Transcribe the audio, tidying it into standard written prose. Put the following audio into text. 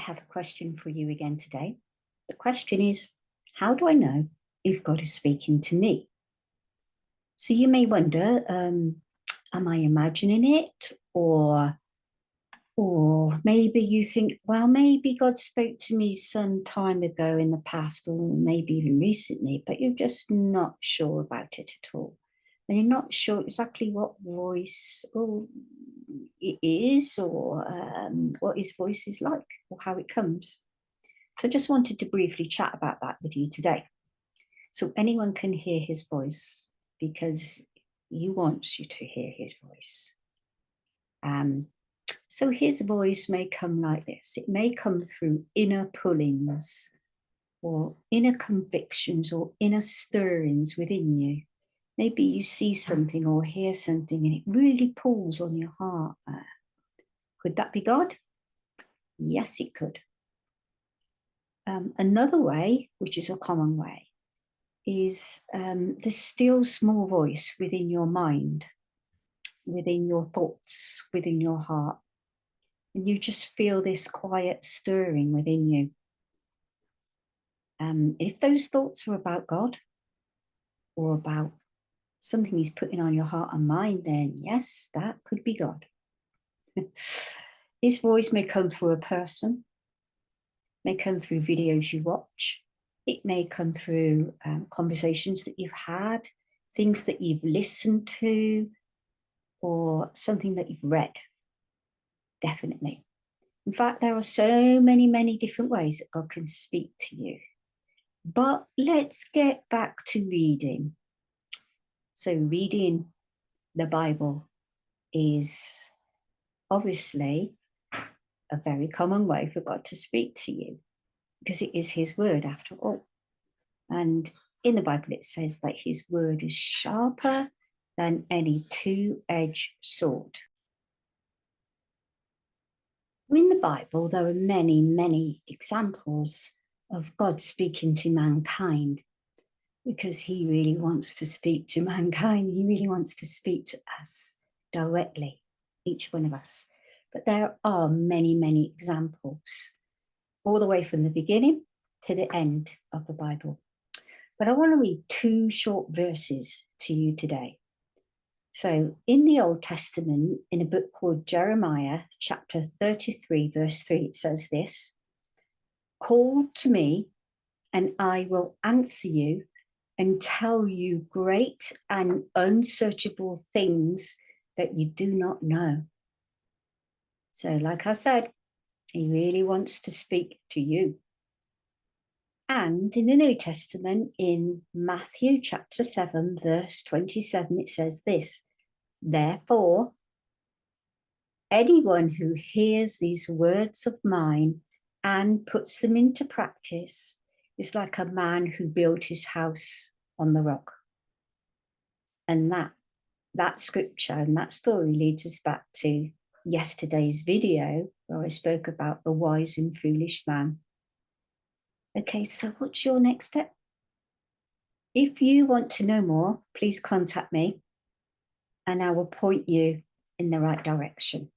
I have a question for you again today. The question is, how do I know if God is speaking to me? So you may wonder, am I imagining it? Or maybe you think, well, maybe God spoke to me some time ago in the past, or maybe even recently, but you're just not sure about it at all. And you're not sure exactly what voice it is, or what his voice is like, or how it comes. So I just wanted to briefly chat about that with you today. So anyone can hear his voice because he wants you to hear his voice. So his voice may come like this. It may come through inner pullings or inner convictions or inner stirrings within you. Maybe you see something or hear something and it really pulls on your heart. Could that be God? Yes, it could. Another way, which is a common way, is the still small voice within your mind, within your thoughts, within your heart. And you just feel this quiet stirring within you. If those thoughts are about God or about something he's putting on your heart and mind, then yes, that could be God. His voice may come through a person, may come through videos you watch. It may come through conversations that you've had, things that you've listened to, or something that you've read. Definitely. In fact, there are so many different ways that God can speak to you. But let's get back to reading. So reading the Bible is obviously a very common way for God to speak to you because it is his word after all. And in the Bible, it says that his word is sharper than any two-edged sword. In the Bible, there are many examples of God speaking to mankind because he really wants to speak to mankind. He really wants to speak to us directly, each one of us. But there are many examples, all the way from the beginning to the end of the Bible. But I want to read two short verses to you today. So in the Old Testament, in a book called Jeremiah, chapter 33, verse 3, it says this: "Call to me, and I will answer you and tell you great and unsearchable things that you do not know." So like I said, he really wants to speak to you. And in the New Testament, in Matthew chapter 7, verse 27, it says this: "Therefore, anyone who hears these words of mine and puts them into practice is like a man who built his house on the rock." And that scripture and that story leads us back to yesterday's video where I spoke about the wise and foolish man. Okay, so what's your next step? If you want to know more, please contact me and I will point you in the right direction.